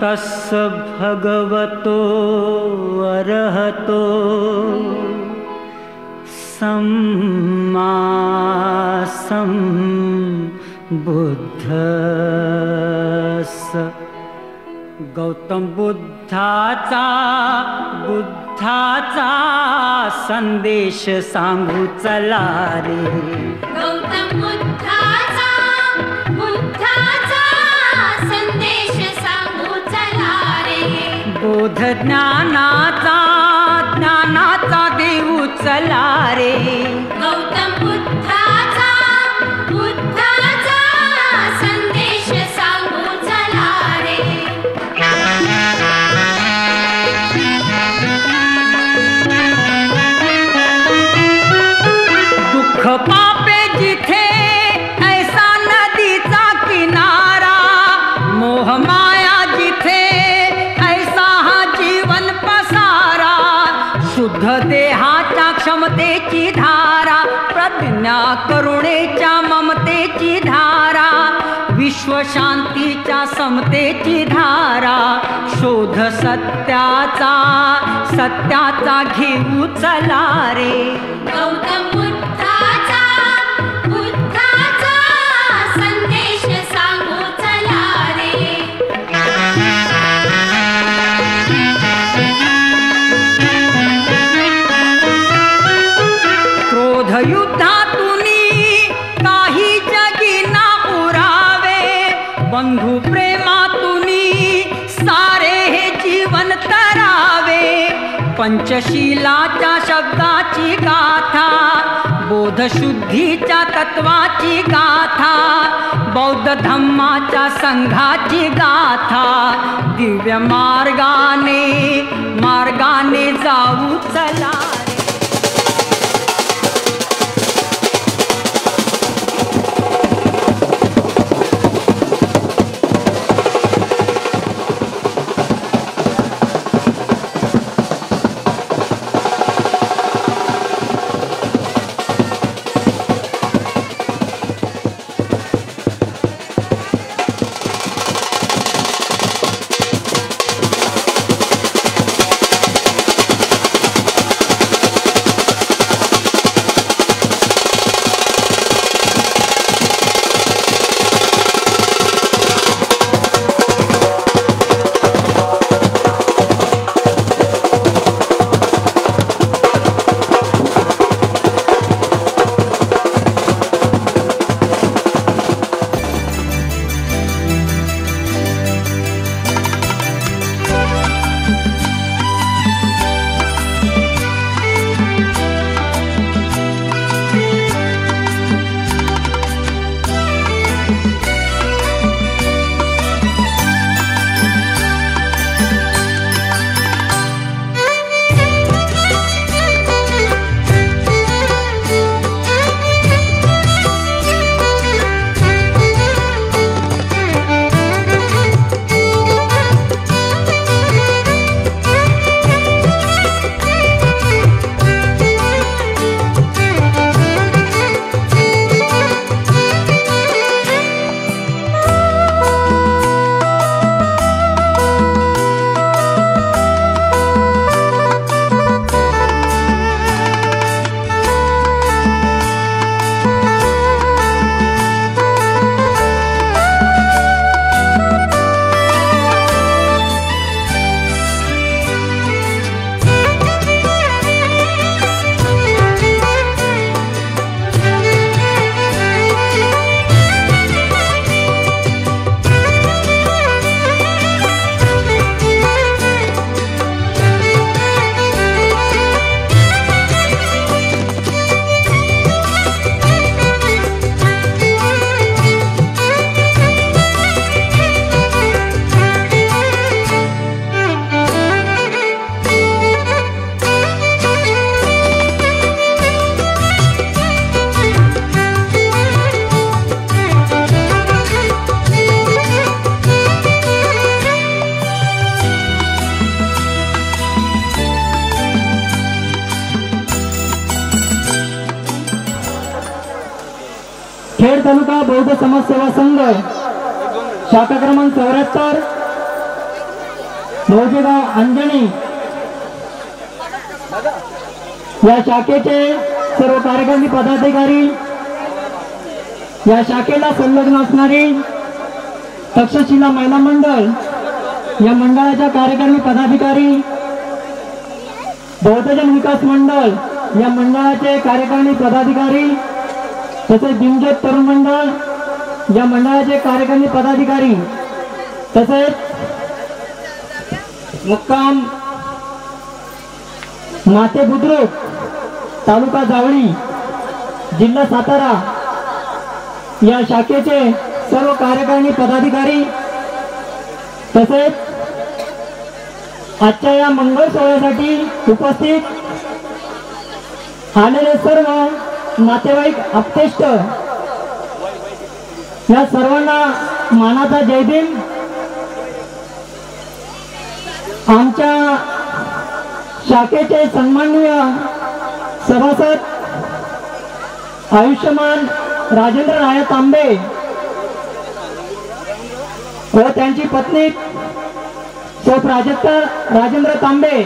कस्य भगवतो अरहतो सम्मा सम्बुद्धस्स। गौतम बुद्धाचा संदेश सांगू चला रे। गौतम बुद्धाचा संदेश सांगू चला रे। बोध ज्ञानाचा देऊ चला रे। गौतम बुद्धाचा संदेश सांगू चला रे। दुःख पापे जिथे ऐसा नदीचा किनारा, मोह माया जिथे ऐसा हा जीवन पसारा। शुद्ध देहाच्या क्षमतेची धारा, प्रज्ञा करुणेच्या ममतेची धारा, विश्व शांतीच्या समतेची धारा। शोध सत्याचा घेऊ चला रे। गौतम बुद्धाचा संदेश सांगू चला रे। क्रोध युद्धातूनी काही जगी ना उरावे, बंधु प्रेमातूनी सारे हे जीवन तरावे। पंचशीलाच्या शब्दाची गाथा, बोधशुद्धीच्या तत्वाची गाथा, बौद्ध धम्माच्या संघाची गाथा। दिव्य मार्गाने जाऊ चला। खेड तालुका बौद्ध समाज सेवा संघ शाखा क्रमांक 74 मौजेगाव अंजनी या शाखेचे सर्व कार्यकारी पदाधिकारी, या शाखेला संलग्न असणारी तक्षशिला महिला मंडळ या मंडळाच्या कार्यकारी पदाधिकारी, बहुजन विकास मंडळ या मंडळाचे कार्यकारी पदाधिकारी, तसेच भीमज्योत तरुण मंडळ या मंडळाचे कार्यकारी पदाधिकारी, तसेच मुक्काम माते बुद्रुक तालुका जावळी जिल्हा सातारा या शाखेचे सर्व कार्यकारी पदाधिकारी, तसेच आजच्या या मंगळ सोहळ्यासाठी उपस्थित आलेले सर्व नातेवाईक आप्तेष्ट या सर्वांना मानाचा जय भीम. आमच्या शाखेचे सन्माननीय सभासद आयुष्यमान राजेंद्र राया तांबे व त्यांची पत्नी सौ प्राजक्ता राजेंद्र तांबे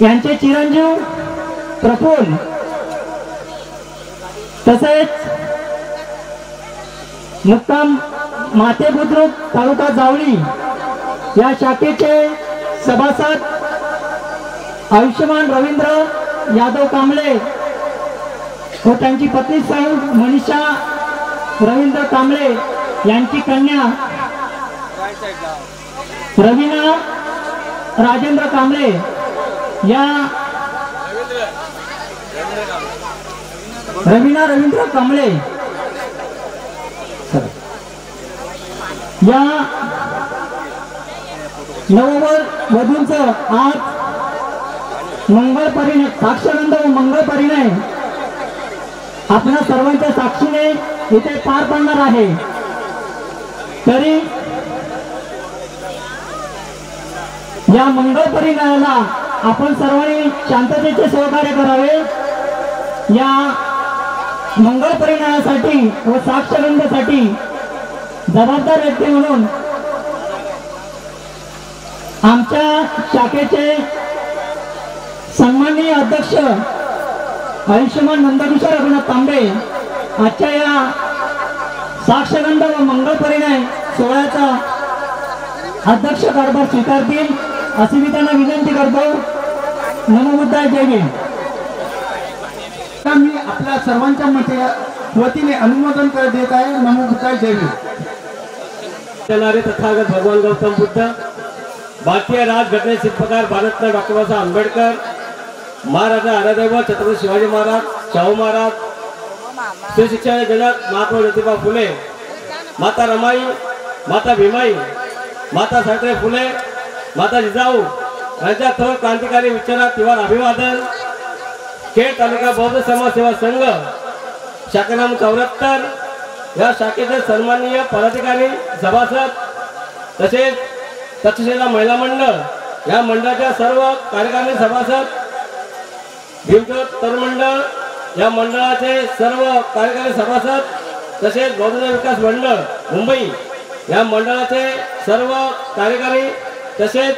यांचे चिरंजीव प्रफुल्ल, तसेच मुक्काम माते बुद्रुक तालुका जावळी या शाखेचे सभासद आयुष्यमान रवींद्र यादव कांबळे व त्यांची पत्नी सौ मनीषा रवींद्र कांबळे यांची कन्या रवीना राजेंद्र कांबळे या रवीना रवींद्र कांबळे या नववर वधूंचं आज मंगळ परिणय साक्षगंध व मंगळ परिणय आपल्या सर्वांच्या साक्षीने इथे पार पडणार आहे. तरी या मंगळ परिणयाला आपण सर्वांनी शांततेचे सहकार्य करावे. या मंगळ परिणयासाठी व साक्षगंधासाठी जबाबदार व्यक्ती म्हणून आमच्या शाखेचे सन्माननीय अध्यक्ष आयुष्यमान नंदकिशोर रघुनाथ तांबे आजच्या या साक्षगंध व मंगळ परिणय सोहळ्याचा अध्यक्ष कारभार स्वीकारतील अशी मी त्यांना विनंती करतो. नमो बुद्धाय जय भीम. मी आपल्या सर्वांच्या वतीने अनुमोदन कर देत आहे. नमो बुद्धाय जय भीम. चलारे तथागत भगवान गौतम बुद्ध, भारतीय राज्यघटने शिल्पकार भारतरत्न डॉक्टर बाबासाहेब आंबेडकर, महाराजा आराध्यव छत्रपती शिवाजी महाराज, शाहू महाराज, स्त्री शिक्षण जनक महात्मा ज्योतिबा फुले, माता रमाई, माता भीमाई, माता सावित्री फुले, माता जिजाऊ यांच्या थोर क्रांतिकारी विचारात तिवार अभिवादन. खेड तालुका बौद्ध समाज सेवा संघ शाखा क्रमांक 74 या शाखेचे सन्माननीय पदाधिकारी सभासद, तसेच तक्षशिला महिला मंडळ या मंडळाच्या सर्व कार्यकारी सभासद, भीमज्योत तरुण मंडळ या मंडळाचे सर्व कार्यकारी सभासद, तसेच बहुजन विकास मंडळ मुंबई या मंडळाचे सर्व कार्यकारी, तसेच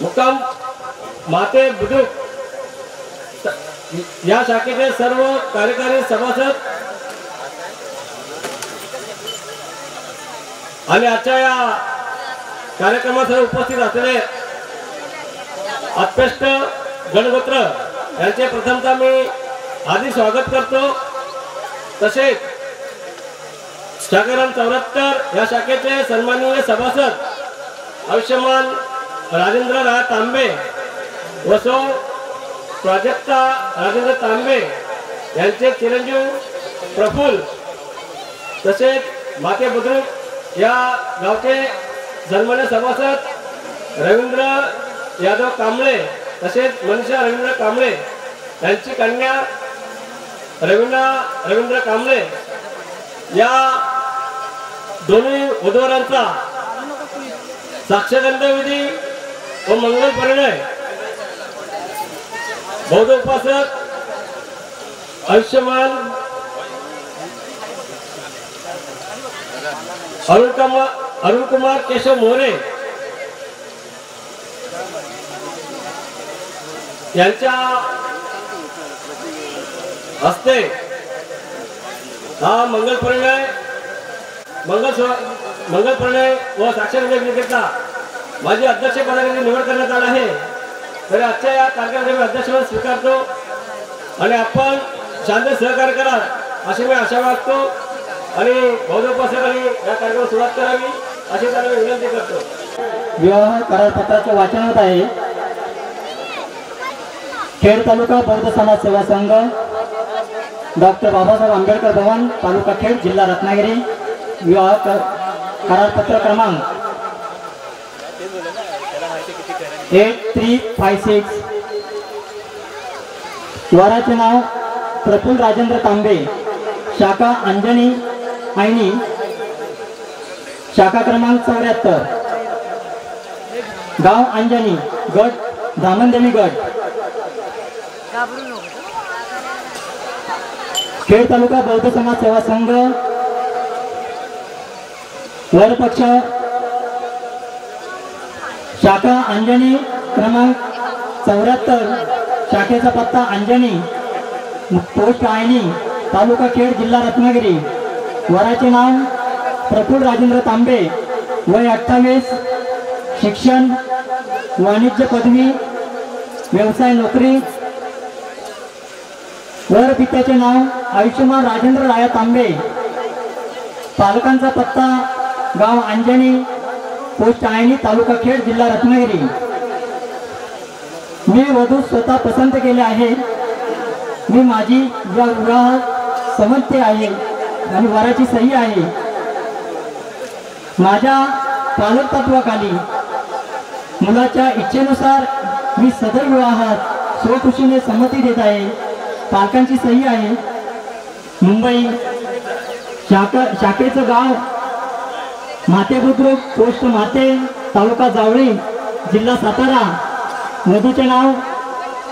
मुक्काम माते बुद्रुक या शाखेचे सर्व कार्यकारी सभासद आणि आजच्या या कार्यक्रमासाठी उपस्थित असलेले आप्तेष्ट गणगोत्र यांचे प्रथमतः मी आधी स्वागत करतो. तसेच शाखा 74 या शाखेचे सन्माननीय सभासद आयुष्यमान राजेंद्र राया तांबे व सौ प्राजक्ता राजेंद्र तांबे यांचे चिरंजीव प्रफुल्ल, तसेच माते बुद्रुक या गावचे सन्माननीय सभासद रवींद्र यादव कांबळे, तसेच मनीषा रवींद्र कांबळे यांची कन्या रवीना रवींद्र कांबळे या दोन्ही वधूवरांचा साक्षगंध विधी व मंगल परिणय बौद्ध उपासक आयुष्यमान अरुणकुमार केशव मोरे यांच्या हस्ते हा मंगल परिणय व साक्षरता माझी अध्यक्ष पदाची निवड करण्यात आली आहे. तर आजच्या या कार्यक्रमाचे मी अध्यक्षपद स्वीकारतो आणि आपण शांत सहकार्य करा अशी मी आशा वाटतो आणि बहुजोपासकांनी या कार्यक्रमाला सुरुवात करावी अशी त्यांना विनंती करतो. विवाह करारपत्राचे वाचन होत आहे. खेड तालुका बौद्ध समाज सेवा संघ, डॉक्टर बाबासाहेब आंबेडकर भवन, तालुका खेड, जिल्हा रत्नागिरी. विवाह करारपत्र क्रमांक 8356. वराचे नाव प्रफुल्ल राजेंद्र तांबे, शाखा अंजनी आयनी, शाखा क्रमांक 74, गाव अंजनी, गट धामणदेवी गट, खेड तालुका बौद्ध समाज सेवा संघ. वरपक्ष शाखा अंजनी क्रमांक 74, शाखेचा पत्ता अंजनी, पोस्ट आयनी, तालुका खेड, जिल्हा रत्नागिरी. वराचे नाव प्रफुल्ल राजेंद्र तांबे, वय 28, शिक्षण वाणिज्य पदवी, व्यवसाय नोकरी. वर पित्याचे नाव आयुष्यमान राजेंद्र राया तांबे, पालकांचा पत्ता गाव अंजनी, पोस्ट आयनी, तालुका खेड, जिल्हा रत्नागिरी. मी वधू स्वतः पसंत केले आहे. मी माझी या विवाह संमती आहे आणि वराची सही आहे. माझ्या पालक तत्वाखाली मुलाच्या इच्छेनुसार मी सदर विवाहात स्वखुशीने संमती देत आहे. पालकांची सही आहे. मुंबई. शाखेचं गाव माते बुद्रुक, पोस्ट माते, तालुका जावळी, जिल्हा सातारा. वधूचे नाव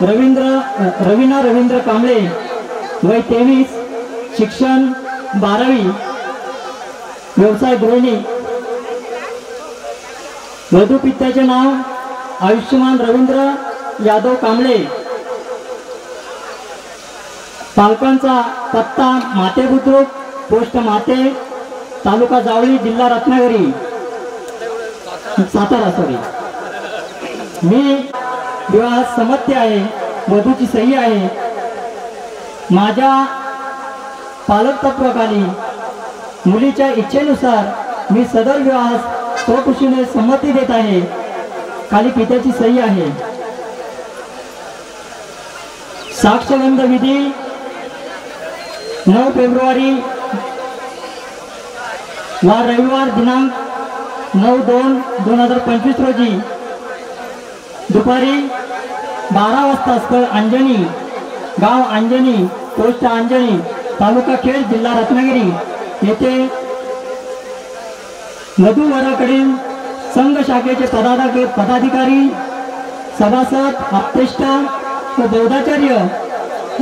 रवीना रवींद्र कांबळे, वय 23, शिक्षण 12वी, व्यवसाय गृहिणी. वधू पित्याचे नाव आयुष्यमान रवींद्र यादव कांबळे, पालकांचा पत्ता माते बुद्रुक, पोस्ट माते, तालुका जावळी, जिल्हा रत्नागिरी, सातारा. मी विवाहात संमती आहे. वधूची सही आहे. माझ्या पालक तत्वाखाली मुलीच्या इच्छेनुसार मी सदर विवाहास स्वखुशीने संमती देत आहे. खाली पित्याची सही आहे. साक्षगंध विधी 9 फेब्रुवारी वार रविवार दिनांक 9/2/2025 रोजी दुपारी 12 वाजता स्थळ अंजनी, गाव अंजनी, पोस्ट अंजनी, तालुका खेड, जिल्हा रत्नागिरी येथे वधू वराकडील संघ शाखेचे पदाधिकारी, सभासद, आप्तेष्ट व बौद्धाचार्य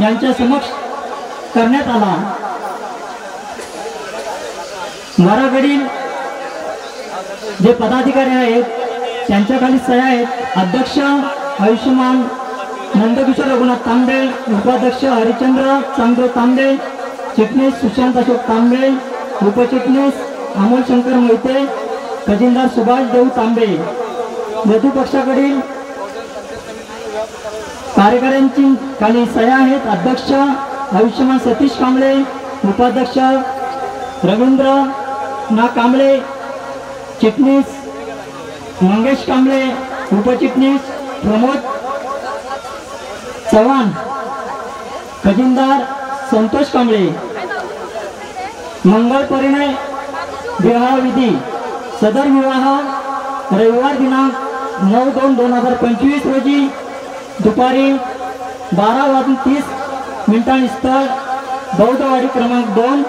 यांच्या समक्ष करण्यात आला. वराकडील जे पदाधिकारी आहेत त्यांच्या खाली सह्या आहेत. अध्यक्ष आयुष्यमान नंदकिशोर रघुनाथ तांबे, उपाध्यक्ष हरिचंद्र चांगदेव तांबे, चिटणीस सुशांत अशोक तांबे, उपचिटणीस अमोल शंकर मोहिते, खजिनदार सुभाष देव तांबे. वधू पक्षाकडील कार्यकाऱ्यांची खाली सह्या आहेत. अध्यक्ष आयुष्यमान सतीश कांबळे, उपाध्यक्ष रवींद्र ना कांबळे, चिटणीस मंगेश कांबळे, उपचिटणीस प्रमोद चव्हाण, खजिनदार संतोष कांबळे. मंगल परिणय विवाह विधी. सदर विवाह रविवार दिनांक 9/2/2025 रोजी दुपारी 12:30 स्थळ बौद्धवाडी क्रमांक 2,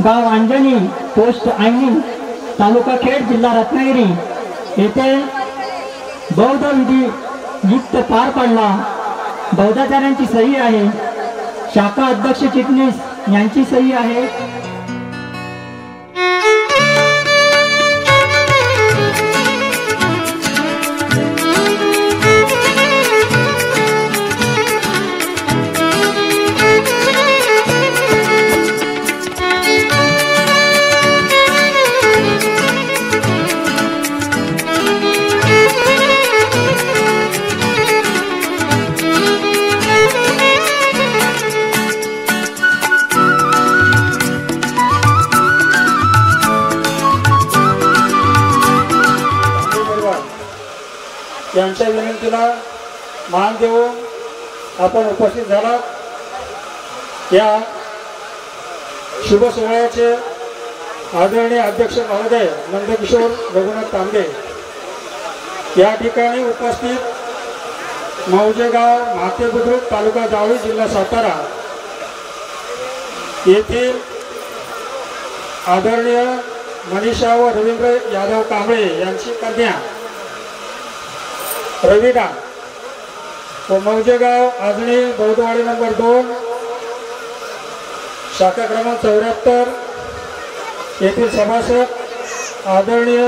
गाव अंजनी, पोस्ट आयनी, तालुका खेड, जिल्हा रत्नागिरी येथे बौद्ध विधी युक्त पार पडला. बौद्धाचार्यांची सही आहे. शाखा अध्यक्ष चिटणीस यांची सही आहे. यांच्या विनंतीला मान देऊन आपण उपस्थित झालात. या शुभ सोहळ्याचे आदरणीय अध्यक्ष महोदय नंदकिशोर रघुनाथ तांबे या ठिकाणी उपस्थित मौजेगाव म्हाते बुद्रुक तालुका जावळी जिल्हा सातारा येथील आदरणीय मनीषा व रवींद्र यादव कांबळे यांची कन्या रवीना व मौजेगाव आजणी बौद्धवाडी नंबर 2 शाखा क्रमांक 74 येथील सभासद आदरणीय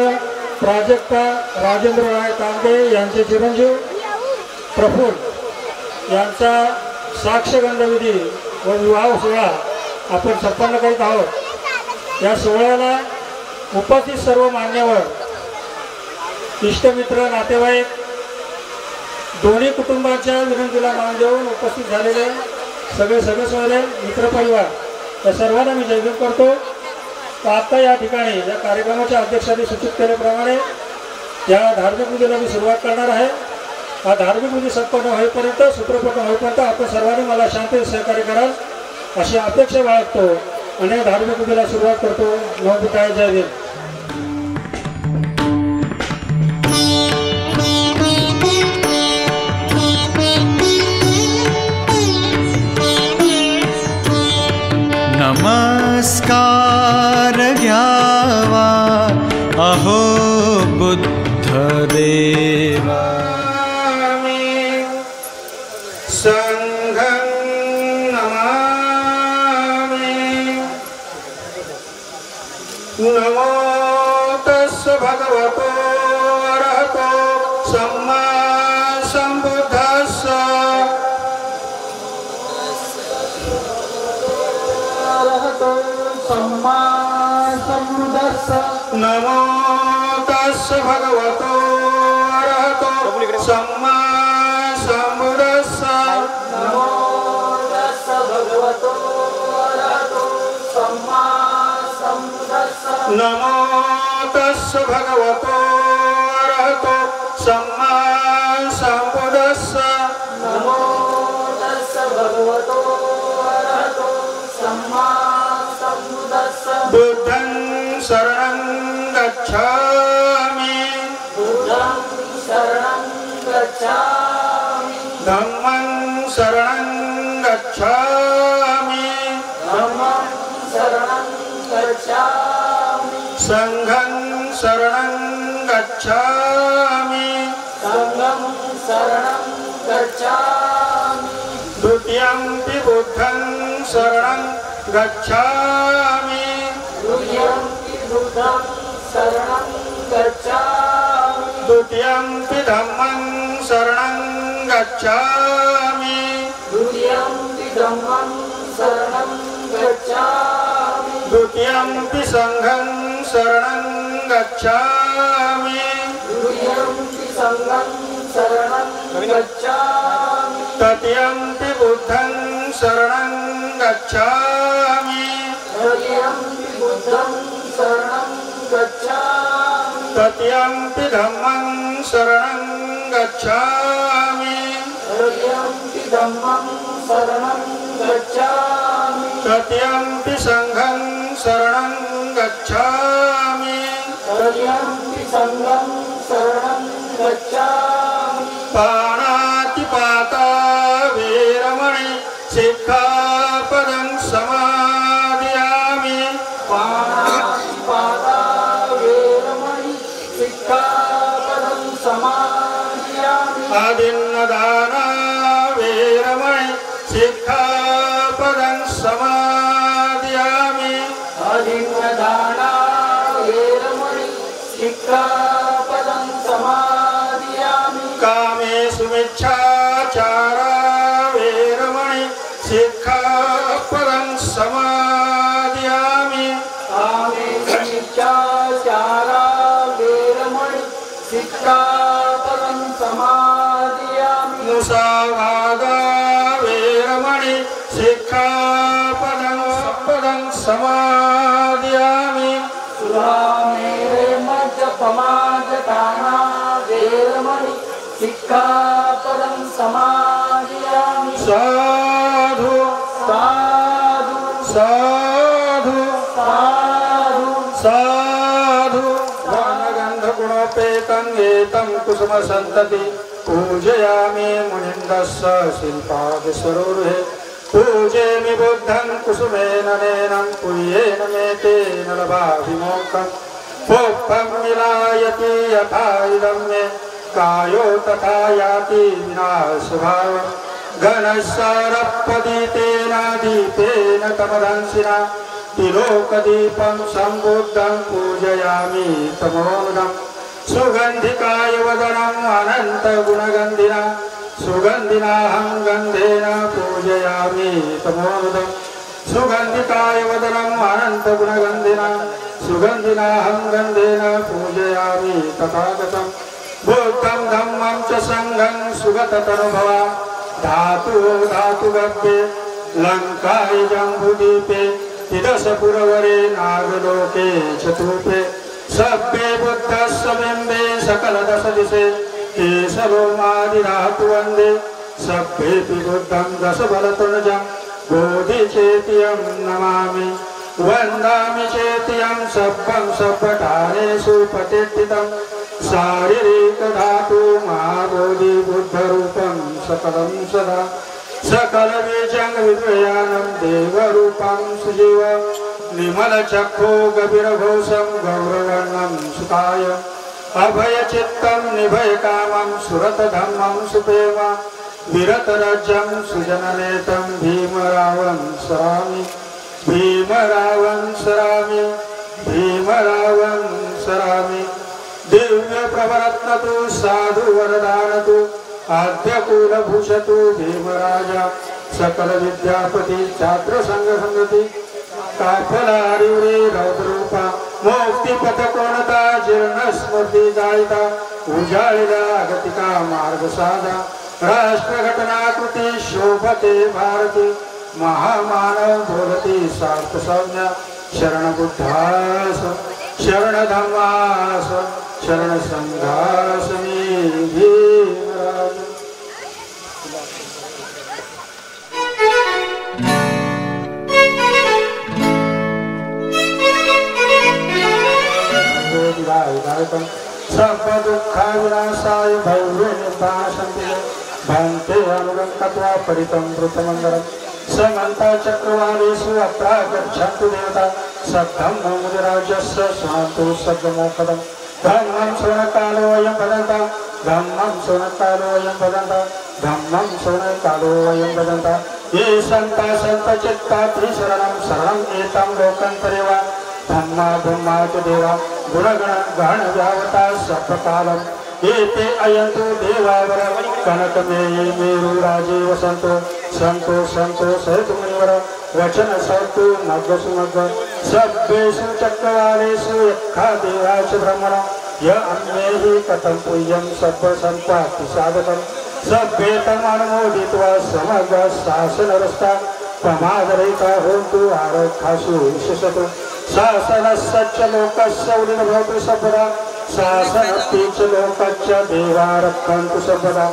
प्राजक्ता राजेंद्र राय तांबे यांचे चिरंजीव प्रफुल्ल यांचा साक्षगंध विधी व विवाह सोहळा आपण संपन्न करीत आहोत. या सोहळ्याला उपस्थित सर्व मान्यवर, इष्टमित्र, नातेवाईक, दोन्ही कुटुंबाच्या विनंतीला मान देऊन उपस्थित झालेले सगळे सदस्य, मित्रपरिवार या सर्वांना मी जयभीम करतो. आता या ठिकाणी या कार्यक्रमाच्या अध्यक्षांनी सूचित केल्याप्रमाणे या धार्मिक विधीला मी सुरुवात करणार आहे. हा धार्मिक विधी संपन्न होईपर्यंत, सूत्रपन्न होईपर्यंत आपण सर्वांनी मला शांती सहकार्य कराल अशी अपेक्षा बाळगतो आणि धार्मिक विधीला सुरुवात करतो. नवपिताय जय देव. नमस्कार घ्यावा अहो बुद्ध देवा. संघं नमामि. नमो तस्स भगवतो अरहतो सम्मा सम्बुद्धस्स. सम्मा सम्बुद्धस्स. नमो तस्स भगवतो अरहतो सम्मा सम्बुद्धस्स. नमो तस्स भगवतो अरहतो सम्मा सम्बुद्धस्स. नमो तस्स भगवतो अरहतो सम्मा सम्बुद्धस्स. नमो तस्स भगवतो अरहतो सम्मा सम्बुद्धस्स. बुद्धं शरणं गच्छामि. बुद्धं शरणं गच्छामि. धम्मं शरणं गच्छामि. धम्मं शरणं गच्छामि. संघं शरणं गच्छामि. संघं शरणं गच्छामि. द्वितीयंपि बुद्धं शरणं गच्छामि. द्वितीयंपि बुद्धं शरणं गच्छामि. द्वितीयंपि धम्मं शरणं गच्छामि. द्वितीयंपि धम्मं शरणं गच्छामि. द्वितीयंपि संघं शरणं गच्छामि. द्वितीयंपि संघं शरणं गच्छामि. तृतीयंपि बुद्धं शरणं गच्छामि. तृतीयंपि बुद्धं शरणं गच्छामि. तृतीयंपि धम्मं शरणं गच्छामि. तृतीयंपि धम्मं शरणं गच्छामि. तृतीयंपि संघं शरणं गच्छामि. तृतीयंपि संघं शरणं गच्छामि. पाणातिपाता वीरमणि सिक्खापदं समादयामि. पाणातिपाता वेरमणि सिक्खापदं समादयामि. आदिन्नदाना वीरमणि सिक्खापदं समादयामि. अधिन्नदाना वेरमणि सिक्खापदं समादयामि. कामेषु मिच्छाचारा वीरमणि सिक्खापदं समादयामि. कामेषु मिच्छाचारा वेरमणि सिक्खापदं समादयामि. मुसावादा वीरमणि सिक्खापदं समादयामि. सुरामेरे मज्जपमाजताना वेरमणि समाधियामि साधु साधु साधु साधु साधु वर्णगन्धगुणोपेतं एतं कुसुमसन्तति पूजयामि मुनिन्दस्य शिल्पादिस्वरूहे पूजयामि बुद्धं कुसुमेन नैनं पुय्येन मे तेन लभामि मोक्षम् पुष्पं मिलायति यथा इदं मे कायो तथा याति विनाशभावम् घनसारपदितेन दीपेन तमदंसिना तिलोकदीपं सम्बुद्धं पूजयामि तमोनुदम् सुगन्धिकाय वदनम् अनन्तगुणगन्धिना सुगन्धिनाहं गन्धेन पूजयामि तमोनुदम् सुगन्धिकाय वदनम् अनन्तगुणगन्धिना सुगन्धिनाहं गन्धेन पूजयामि तथागतम् बुद्धं धम्मं च संघं सुगततनुभवा धातु धातुगर्भे लङ्काय जम्बुदीपे तिरसपुरवरे नागलोके चतुर्थे सभ्ये बुद्धस्य बिम्बे सकलदशदिशे केशलोमादिधातु वन्दे सभ्येऽपि बुद्धं दशबलतनुजं बोधिचेत्यं नमामि वन्दामि चेत्यं सभ्यं सभ्यठानेषु प्रतिष्ठितं शारीरिकधातु महाबोधि बुद्धरूपं सकलं सदा सकलबीजं विद्वयानं देवरूपं सुजीव निर्मलचक्षो गभीरघोषं गौरवर्णं सुताय अभयचित्तं निभयकामं सुरतधम्मं सुप्रेम विरतराज्यं सुजननेतं भीमरावं सरामि भीमरावं सरामि भीमरावं सरामि दिव्य प्रवरत्नतु साधु वरदानतु आद्यकुलभूषतु भीमराजा सकल विद्यापति छात्र संघ संगति काफलारिवरे रौद्रूपा मुक्तिपथ कोणता जीर्ण स्मृती जायता उजाळिला गतिका मार्ग साधा राष्ट्रघटनाकृती शोभते भारती महामानव बोलती सार्थ संज्ञा शरण बुद्धास शरण धम्मास शरण संघास मी भीमराज सर्व दुःखा विनाशाय भैरवनिर्दाशन्ति भन्ते अनुगङ्कत्वा परितमृतमङ्गलम् समन्ता चक्रवालेषु अत्र गच्छन्तु देवता सद्धं मुनिराजस्य शान्तु सद्मोक्षदम् धम्मं श्रवणकालोऽयं वदन्ता धम्मं श्रवणकालोऽयं वदन्ता धम्मं श्रवणकालोऽयं वदन्ता ये सन्ता सन्तचित्ता त्रिशरणं शरणं एतं लोकन्तरे वा धम्मा ब्रह्मा च देवा गुणगण गहन व्यावता सप्रकालम् एते अयन्तु देवावर कनकमेये मेरु राजे वसन्तो संतो संतो सहित मुनिवर वचन सन्तु मग्गसु मग्ग सभ्येषु चक्रवालेषु यक्खा देवाच ब्रह्मण य अन्यैः कथं पुय्यं सब्बसम्पाति साधकं सभ्येतम् अनुमोदित्वा समग्र शासनरस्ता प्रमादरहिता होन्तु आरक्षासु विशेषतो शासनस्य लोकस्य उदिनभवतु सर्वदा शासनस्ति च लोकस्य देवा रक्षन्तु सर्वदा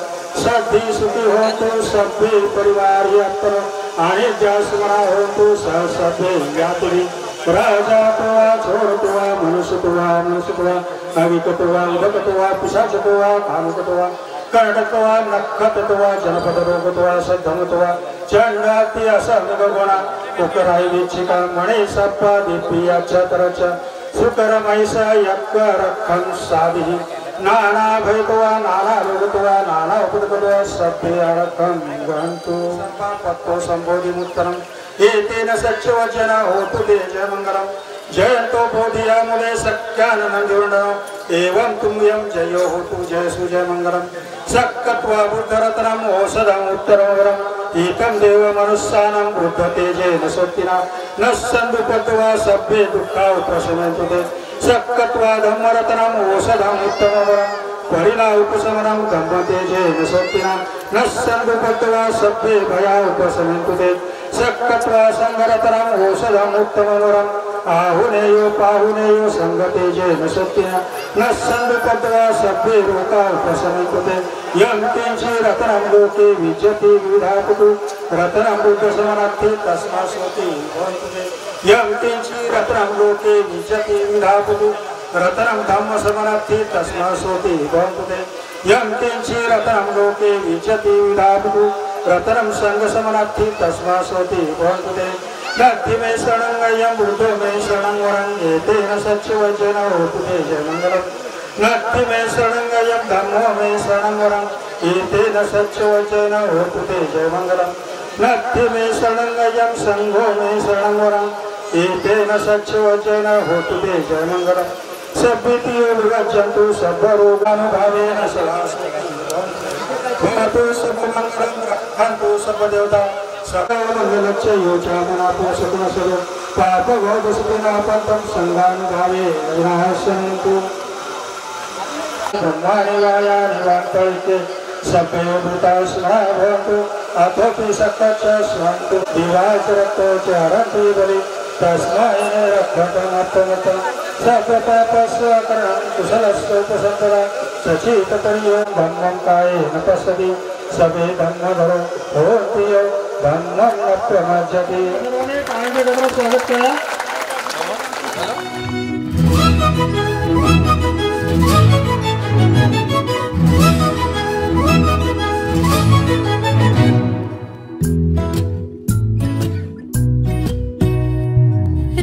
सद्धि सुखी होन्तु सभ्ये परिवारे अत्र अनिद्या स्मरा होन्तु सह सभ्ये ज्ञातिरि राजा तो वा छोड़ वा मनुष्य तो वा अविक तो वा उदक तो वा पिशाच तो वा कामुक तो वा कर्णक तो वा नखत तो वा जनपद रोग तो वा सद्धम तो वा चंडाती असंग गुणा कुकराई विचिका मणि सप्पा दीपिया चतरच सुकर महिष यक्क रखं साधि नाना भय तो वा नाना रोग तो वा नाना उपदक तो वा सभ्य अरखं गन्तु पत्तो संबोधि मुत्तरम् एतेन सच्चवचन होतु ते जय मंगलम् जयन्तो बोधिया मुले सत्यानन्दूर्णम् एवं तुम्यं जयो होतु जय सुजय मंगलम् सक्कत्वा बुद्धरत्नम् औषधम् उत्तरमवरम् एकं देव मनुष्याणां बुद्ध तेजेन शक्तिना न सन्दुपत्वा सभ्ये दुःखा प्रशमन्तु ते सक्कत्वा धम्मरत्नम् औषधम् उत्तमवरम् परिणा उपशमनं धम्म तेजेन शक्तिना न सन्दुपत्वा सभ्ये भया उपशमन्तु ते सक्कत्वा संघरत्नम् औषधम् उत्तमवरम् आहुनेयो पाहुनेयो संगते जैन सत्य न संगपत्रा सभ्ये लोका उपसमिकृते यं किंचि रत्नं लोके विद्यते विधातु रत्नं बुद्धसमनार्थे तस्मासोति भवन्ति यं किंचि रत्नं लोके विद्यते विधातु रत्नं धम्मसमनार्थे तस्मासोति भवन्ति यं किंचि रत्नं लोके विद्यते विधातु रत्नं संगसमनार्थे तस्मासोति भवन्ति नद्धि मे शरणं बुद्धो मे शरणं वरं एतेन सच्चवचन होतु ते जयमंगलम् नद्धि मे शरणं धम्मो मे शरणं वरं एतेन सच्चवचन होतु ते जयमंगलम् नद्धि मे शरणं संघो मे शरणं वरं एतेन सच्चवचन होतु ते जयमंगलम् सभ्यतियो विगच्छन्तु सर्वरोगानुभावेन भवतु सर्वमङ्गलं रक्षन्तु सर्वदेवता सकलमङ्गलच्च योचामनातो सकुणसरो पापभवदसुनापन्तं सङ्गानुभावे विनाशन्तु ब्रह्माणि वायानि वान्तरिके सभ्यो भूता स्मरा भवन्तु अथोपि सकच्च स्वन्तु दिवाचरतो च हरन्ति बलि तस्मै रक्षतमर्थमतं सर्वपापस्वकरणं कुशलस्योपसम्पदा सचिततर्यो धम्मं कायेन पश्यति सबे धम्मधरो भवन्ति यो धम्मं न प्रमज्जति। स्वागत करा।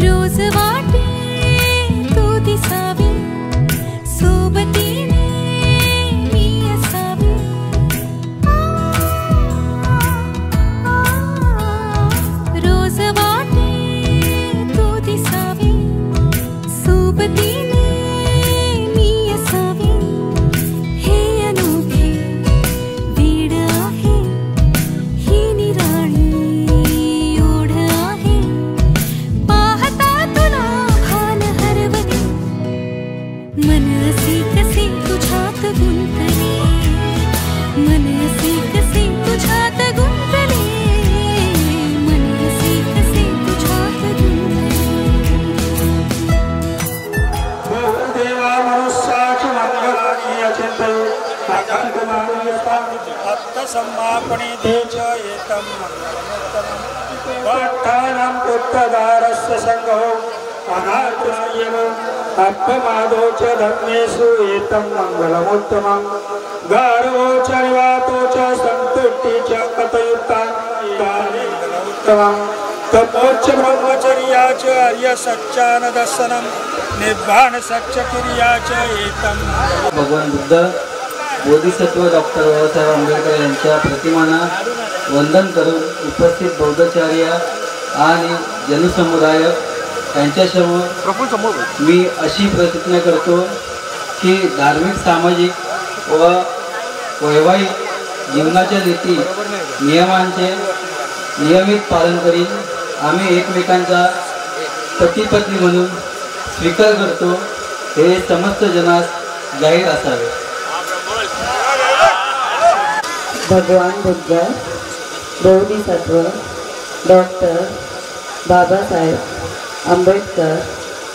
रोज वाटे तू दिसावी सोबतीने मी असावी रोज वाटे तू दिसावी सोबतीने मी असावी हे अनोखे वेड आहे ही निराळी ओढ आहे पाहता तुला भान हरवले मन असे कसे तुझ्यात गुंतले मन असे कसे तुझ्यात गुंतले मन असे कसे तुझ्यात गुंतले देवा मनुष्याच मंगलानि अचिंतये अखंडमानयतां अर्थसम्मापणे देच एतं मंगलमुत्तमम् वाक्तानां पुत्रदारस्य संगो अनार्जनयेन अपमादो च धर्मेषु एतं मंगलमुत्तमम् गार्वो च निवातो च सन्तुष्टि च कतयुक्ता उत्तमम् तपोच्च ब्रह्मचर्या च आर्य सच्चान दर्शनम निर्वाण सच्च क्रिया च एतं भगवान बुद्ध बोधिसत्व डॉक्टर बाबासाहेब आंबेडकर यांच्या प्रतिमांना वंदन करून उपस्थित बौद्धाचार्य आणि जनसमुदाय यांच्यासमोर मी अशी प्रतिज्ञा करतो की धार्मिक सामाजिक व वैवाहिक जीवनाच्या रीती नियमांचे नियमित पालन करीन आम्ही एकमेकांचा पती पत्नी म्हणून स्वीकार करतो हे समस्त जनास जाहीर असावे। भगवान बुद्ध बोधिसत्व डॉक्टर बाबासाहेब आंबेडकर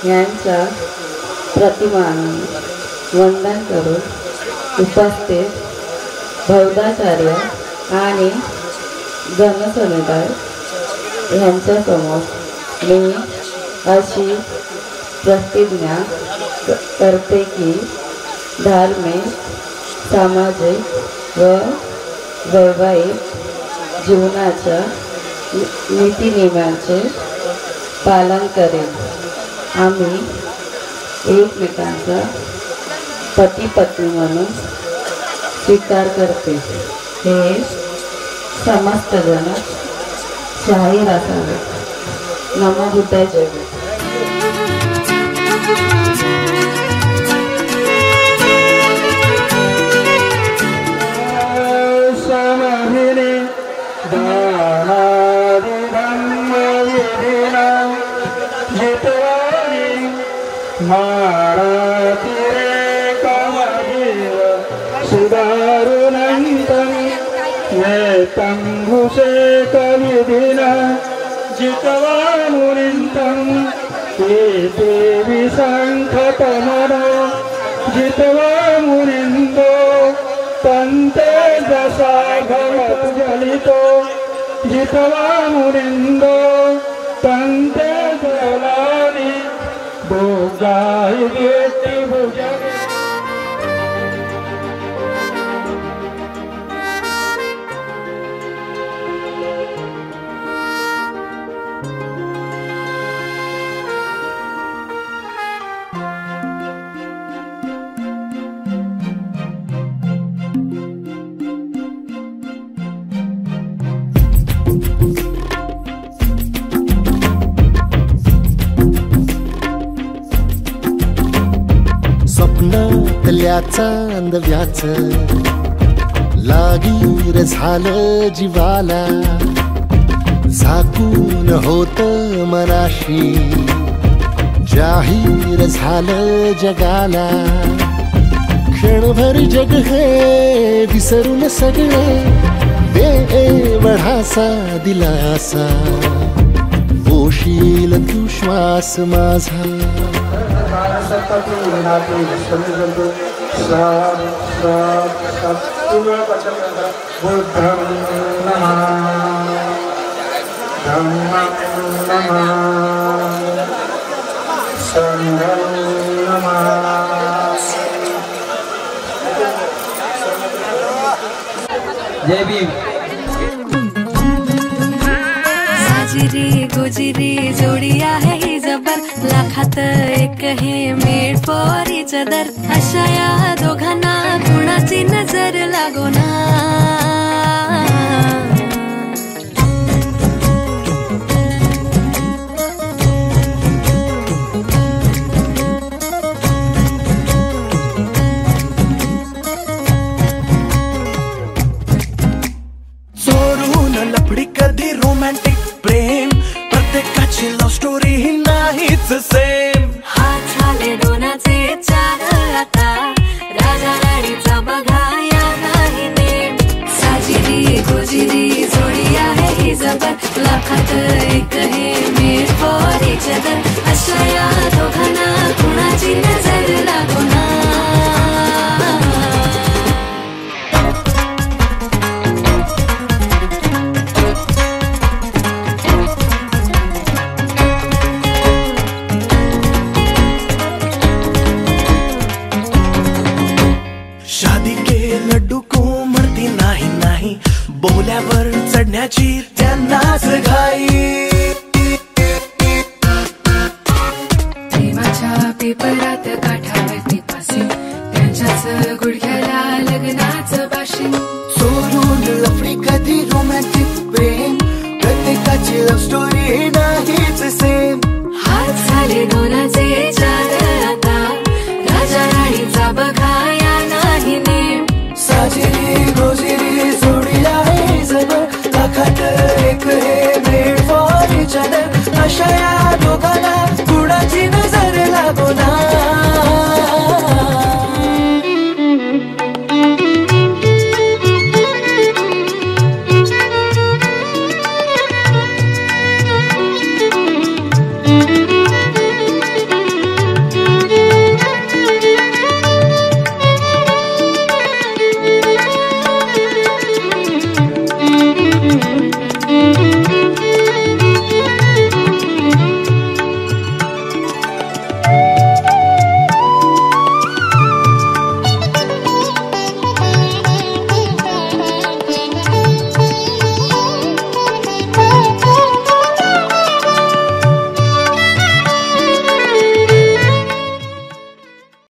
यांच्या प्रतिमांना वंदन करून उपस्थित बौद्धाचार्य आणि जनसमुदाय यांच्यासमोर मी अशी प्रतिज्ञा करते की धार्मिक सामाजिक व वैवाहिक जीवनाच्या नीतिनियमांचे पालन करेन आम्ही एकमेकांचा पती पत्नी म्हणून स्वीकार करते हे समस्त जन जाहीर असावे। नमो बुद्धाय जय गुरु। तंभुषे कविधिना जितवा मुनिंतं देवी संकट मनो जितवा मुनिंदो तंते जसा घट जलितो जितवा मुनिंदो तंते जलानी भोगाई गेटी भुजा स्वप्नातल्या चांदव्याच लागीर झालं जीवाला झाकून होत मनाशी जाहीर झालं जगाला क्षणभर जग हे विसरून सगळे दे वढासा दिलासा पोशील तू श्वास माझा जय भीम. साजिरी गुजिरी जोडी आहे ही जबर लाखात एक हे मेड फॉर इच अदर अशा या दोघांना कुणाची नजर लागो ना चोरून लफडी कधी रोमॅन्टिक प्रेम प्रत्येकाची लव्ह स्टोरी ही नाहीच सेम हात झाले दोनाचे चार आता राजा राणीचा बघा या नाही नेम साजिरी गुजिरी जोडी आहे ही जबर लाखात एक हे मेड फॉर इच अदर अशा या दोघांना कुणाची नजर लागो ना शादी के लड्डू को मरती नाही नाही बोल्यावर चढण्याची त्यांनाच घाई प्रेमाच्या पेपरात काठावरती पासी त्यांच्याच गुडघ्याला लग्नाचं बाशी चोरून लफडी कधी रोमॅन्टिक प्रेम प्रत्येकाची लव्ह स्टोरी नाहीच सेम हात झाले दोनाचे चार आता राजा राणीचा बघा या नाही नेम साजिरी गोजिरी जोडी आहे जबर लाखात एक हे मेड फॉर इच अदर अशा या दोघांना